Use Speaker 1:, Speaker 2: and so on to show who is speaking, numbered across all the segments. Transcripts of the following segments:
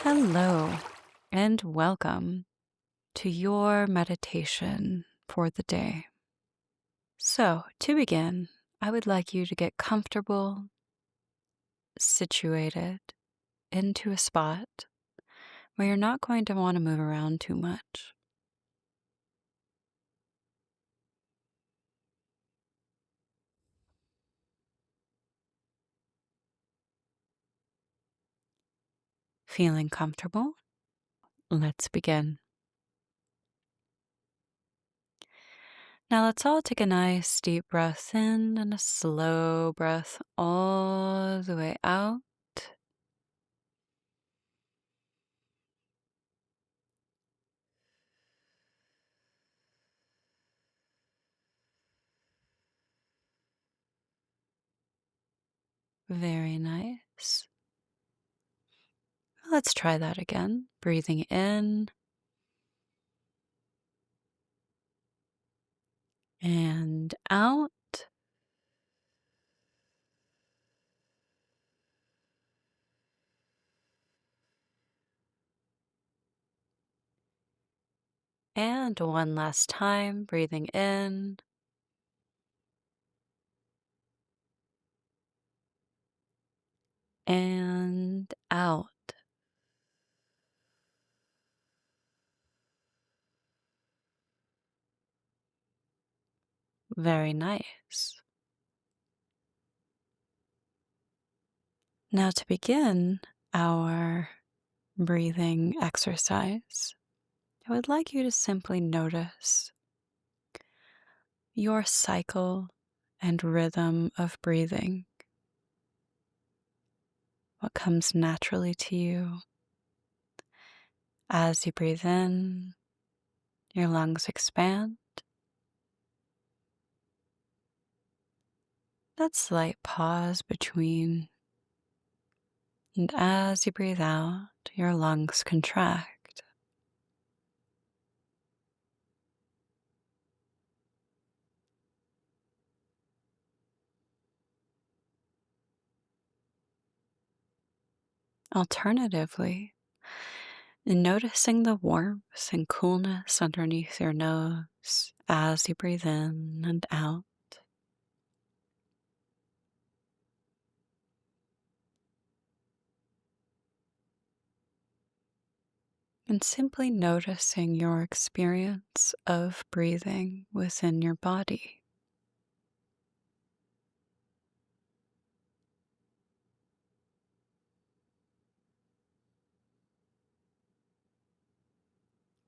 Speaker 1: Hello, and welcome to your meditation for the day. So, to begin, I would like you to get comfortable, situated into a spot where you're not going to want to move around too much. Feeling comfortable? Let's begin. Now, let's all take a nice deep breath in and a slow breath all the way out. Very nice. Let's try that again. Breathing in and out. And one last time, breathing in and out. Very nice. Now, to begin our breathing exercise, I would like you to simply notice your cycle and rhythm of breathing. What comes naturally to you as you breathe in, your lungs expand. That slight pause between, and as you breathe out, your lungs contract. Alternatively, noticing the warmth and coolness underneath your nose as you breathe in and out. And simply noticing your experience of breathing within your body.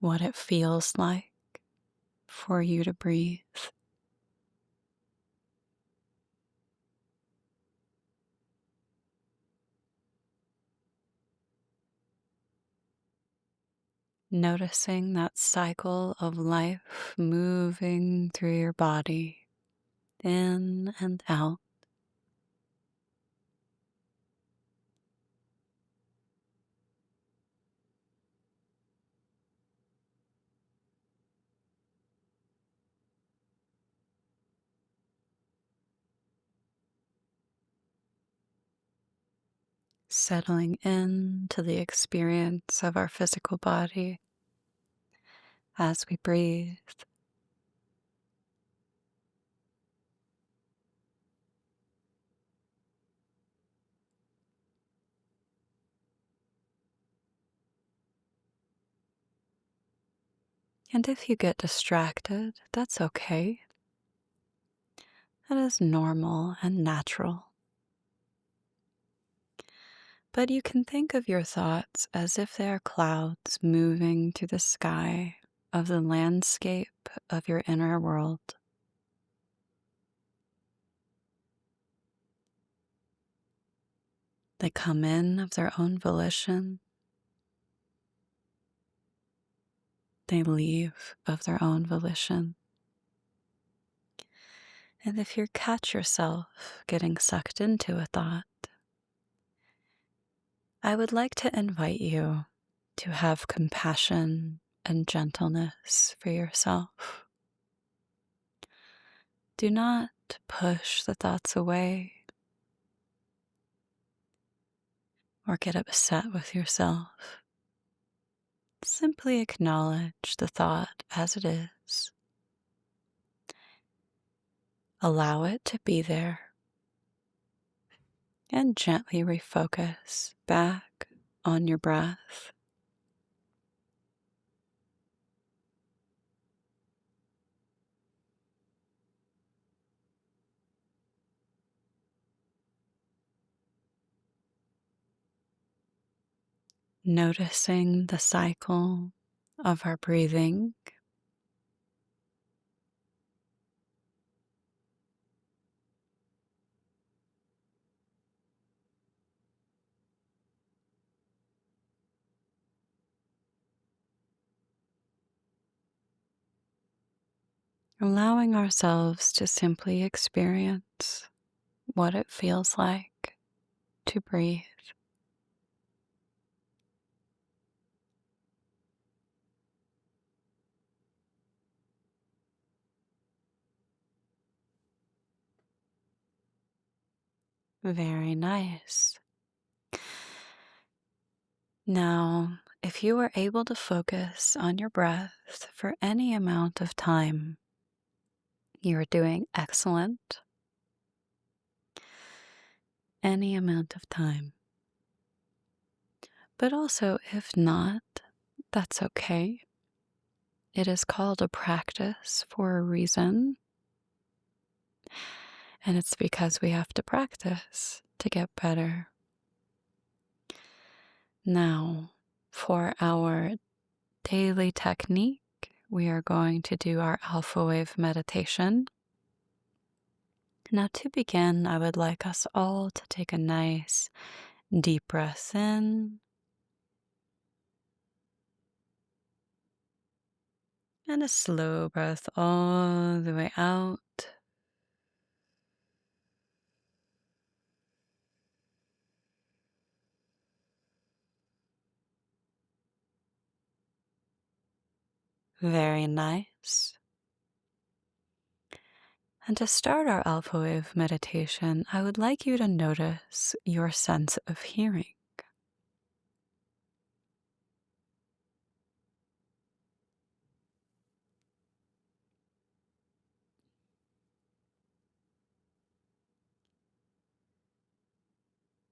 Speaker 1: What it feels like for you to breathe. Noticing that cycle of life moving through your body, in and out. Settling into the experience of our physical body as we breathe. And if you get distracted, that's okay. That is normal and natural. But you can think of your thoughts as if they are clouds moving through the sky of the landscape of your inner world. They come in of their own volition. They leave of their own volition. And if you catch yourself getting sucked into a thought, I would like to invite you to have compassion and gentleness for yourself. Do not push the thoughts away or get upset with yourself. Simply acknowledge the thought as it is. Allow it to be there and gently refocus back on your breath. Noticing the cycle of our breathing, allowing ourselves to simply experience what it feels like to breathe. Very nice. Now, if you are able to focus on your breath for any amount of time, you are doing excellent. Any amount of time. But also, if not, that's okay. It is called a practice for a reason, and it's because we have to practice to get better. Now, for our daily technique, we are going to do our alpha wave meditation. Now, to begin, I would like us all to take a nice deep breath in and a slow breath all the way out. Very nice. And to start our alpha wave meditation, I would like you to notice your sense of hearing.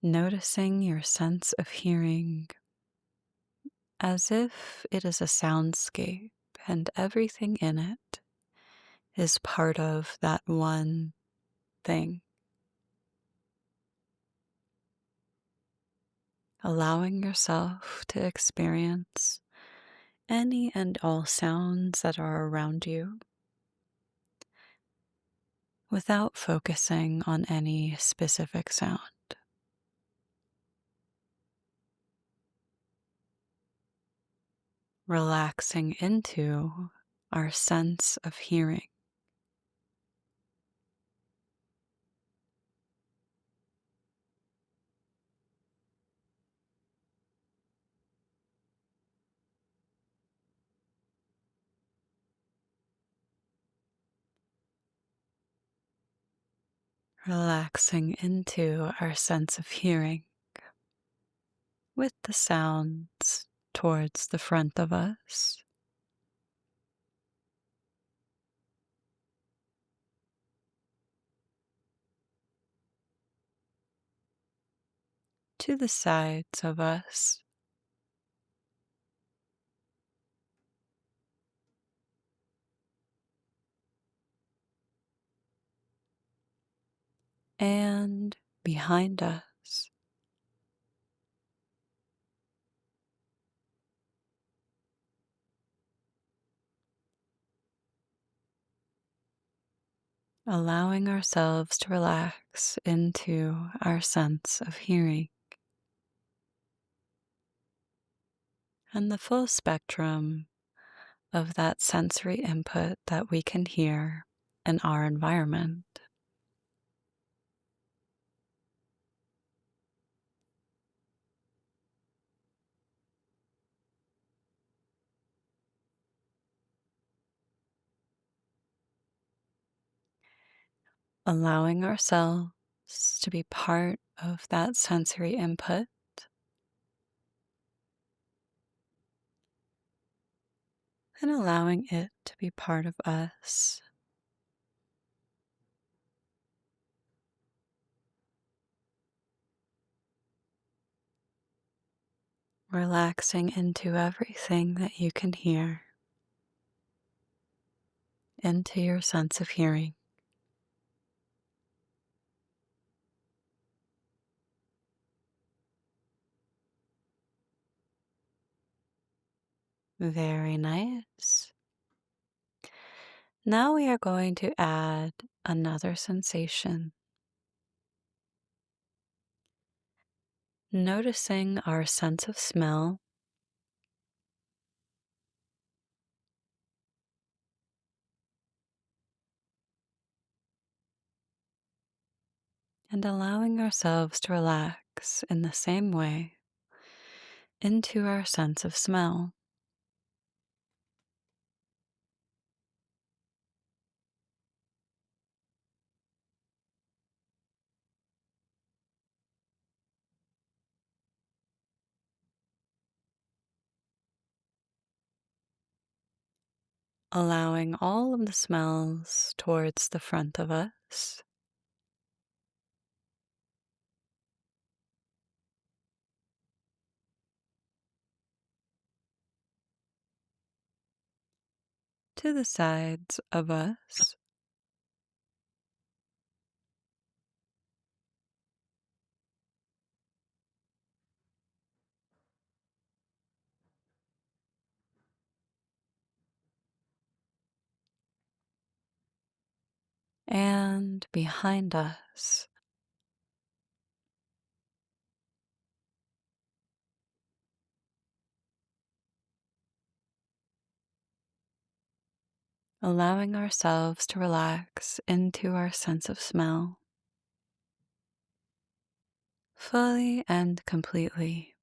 Speaker 1: Noticing your sense of hearing as if it is a soundscape and everything in it is part of that one thing. Allowing yourself to experience any and all sounds that are around you without focusing on any specific sound. Relaxing into our sense of hearing. Relaxing into our sense of hearing with the sounds towards the front of us, to the sides of us, and behind us. Allowing ourselves to relax into our sense of hearing and the full spectrum of that sensory input that we can hear in our environment. Allowing ourselves to be part of that sensory input and allowing it to be part of us, relaxing into everything that you can hear, into your sense of hearing. Very nice. Now we are going to add another sensation, noticing our sense of smell and allowing ourselves to relax in the same way into our sense of smell. Allowing all of the smells towards the front of us, to the sides of us, and behind us. Allowing ourselves to relax into our sense of smell fully and completely.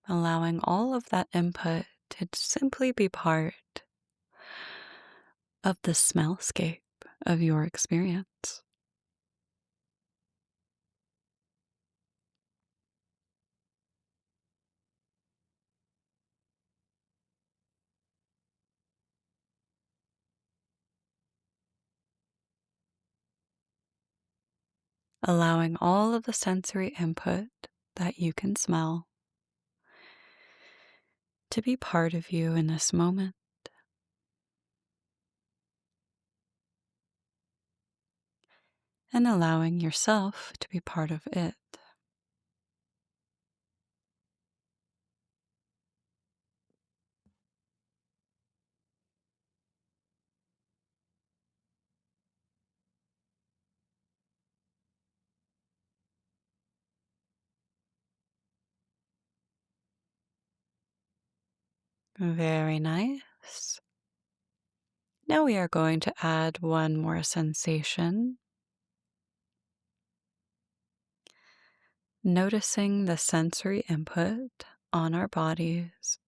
Speaker 1: Allowing all of that input to simply be part of the smellscape of your experience. Allowing all of the sensory input that you can smell to be part of you in this moment, and allowing yourself to be part of it. Very nice. Now we are going to add one more sensation, noticing the sensory input on our bodies,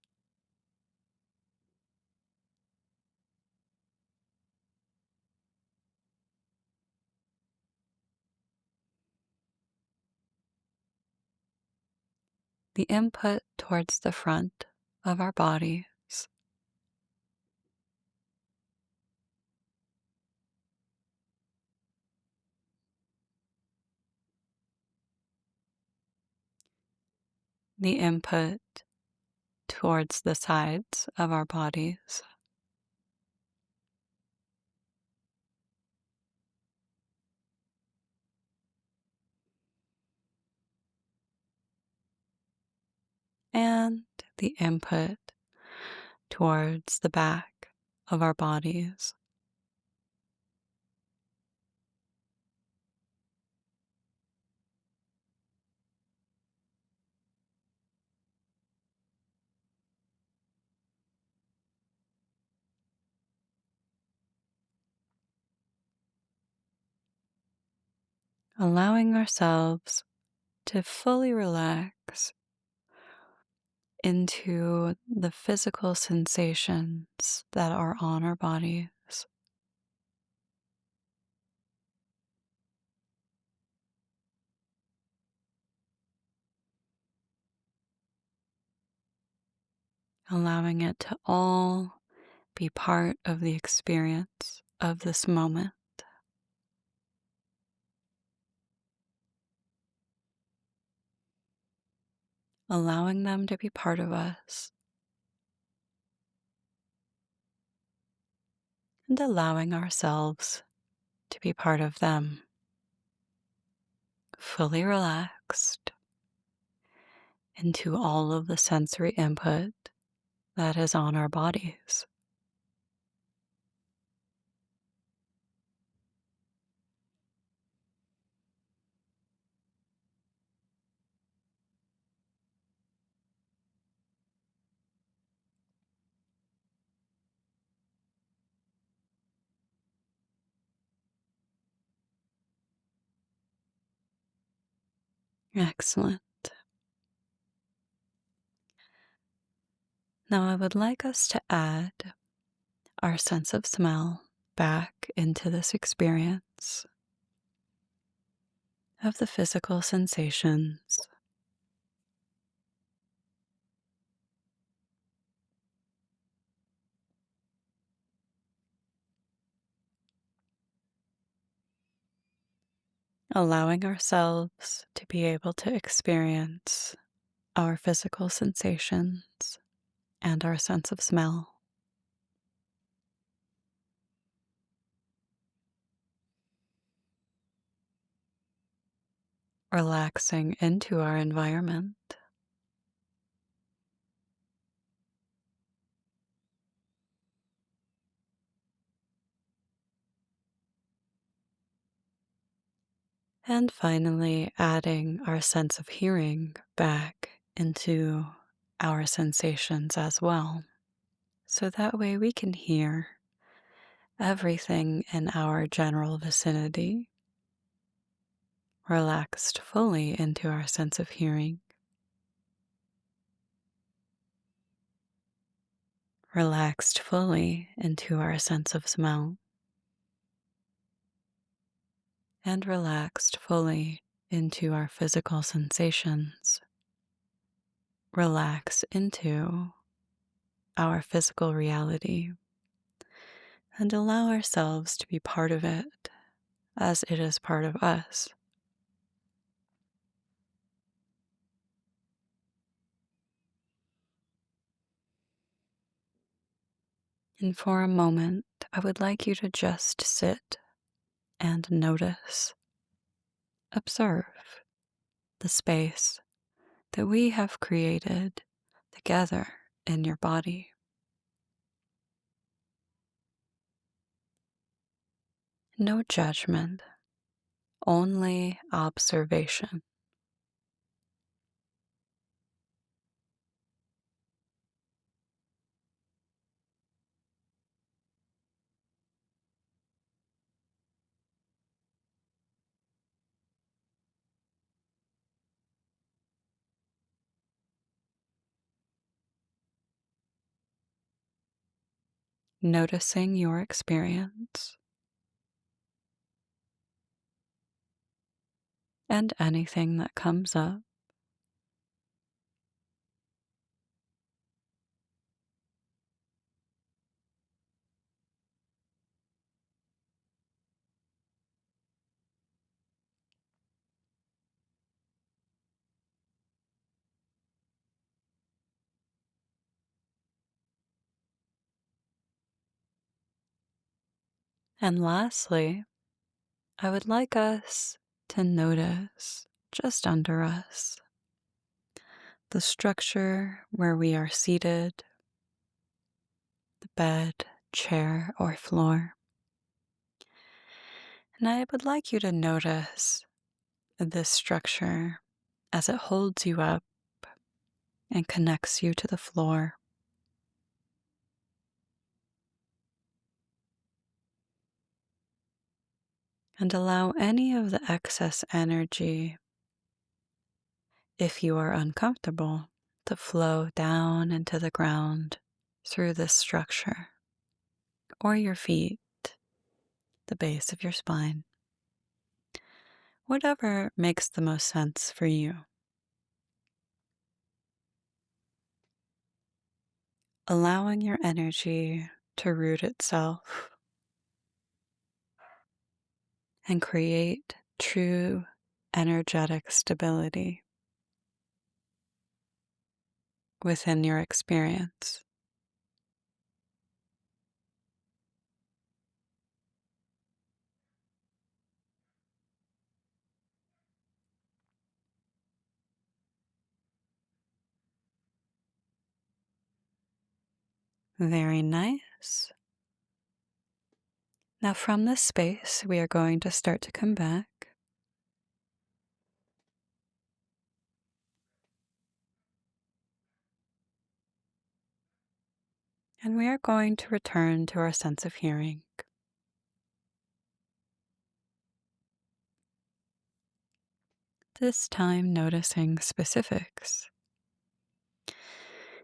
Speaker 1: the input towards the front of our bodies, the input towards the sides of our bodies, and the input towards the back of our bodies. Allowing ourselves to fully relax into the physical sensations that are on our bodies. allowing it to all be part of the experience of this moment. Allowing them to be part of us and allowing ourselves to be part of them. Fully relaxed into all of the sensory input that is on our bodies. Excellent. Now, I would like us to add our sense of smell back into this experience of the physical sensations, allowing ourselves to be able to experience our physical sensations and our sense of smell. Relaxing into our environment. And finally, adding our sense of hearing back into our sensations as well. So that way we can hear everything in our general vicinity, relaxed fully into our sense of hearing, relaxed fully into our sense of smell, and relaxed fully into our physical sensations. Relax into our physical reality and allow ourselves to be part of it as it is part of us. And for a moment, I would like you to just sit and notice, observe the space that we have created together in your body. No judgment, only observation. Noticing your experience and anything that comes up. And lastly, I would like us to notice just under us the structure where we are seated, the bed, chair, or floor. And I would like you to notice this structure as it holds you up and connects you to the floor. And allow any of the excess energy, if you are uncomfortable, to flow down into the ground through this structure or your feet, the base of your spine, whatever makes the most sense for you. allowing your energy to root itself and create true energetic stability within your experience. Very nice. Now, from this space, we are going to start to come back. And we are going to return to our sense of hearing. This time, noticing specifics,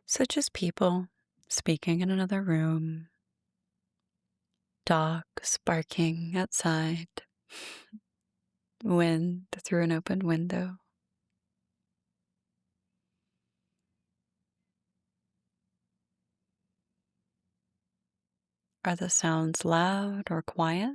Speaker 1: such as people speaking in another room, dogs barking outside, wind through an open window. Are the sounds loud or quiet?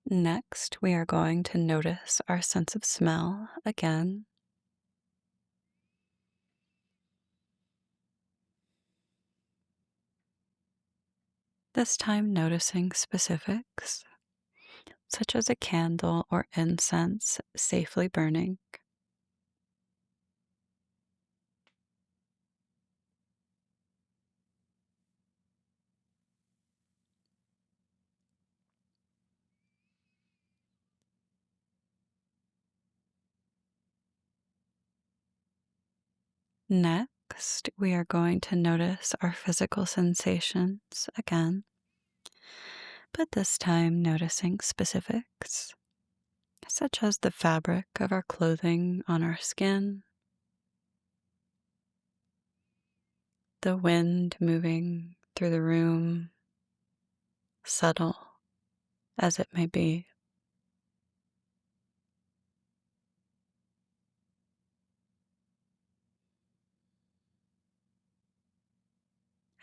Speaker 1: Next, we are going to notice our sense of smell again. This time, noticing specifics, such as a candle or incense safely burning. Next, we are going to notice our physical sensations again, but this time noticing specifics, such as the fabric of our clothing on our skin, the wind moving through the room, subtle as it may be.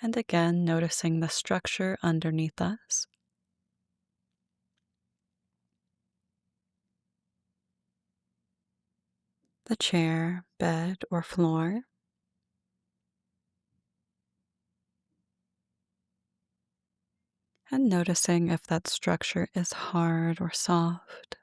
Speaker 1: And again, noticing the structure underneath us. The chair, bed, or floor. And noticing if that structure is hard or soft.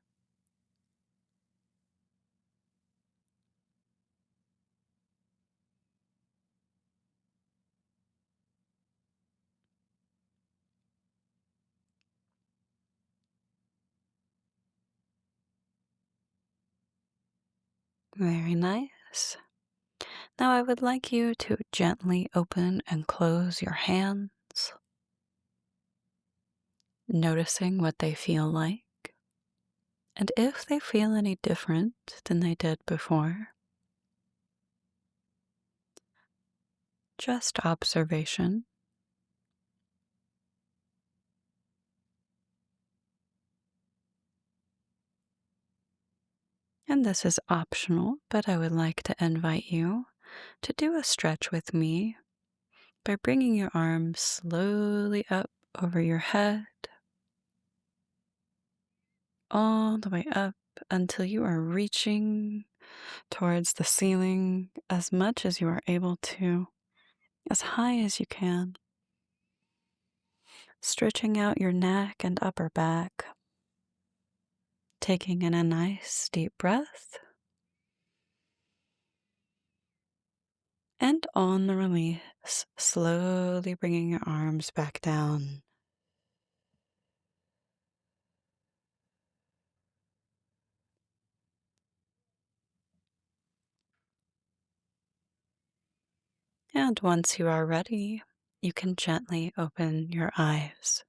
Speaker 1: Very nice. Now I would like you to gently open and close your hands, noticing what they feel like, and if they feel any different than they did before. Just observation. And this is optional, but I would like to invite you to do a stretch with me by bringing your arms slowly up over your head, all the way up until you are reaching towards the ceiling as much as you are able to, as high as you can. Stretching out your neck and upper back, taking in a nice deep breath. And on the release, slowly bringing your arms back down. And once you are ready, you can gently open your eyes.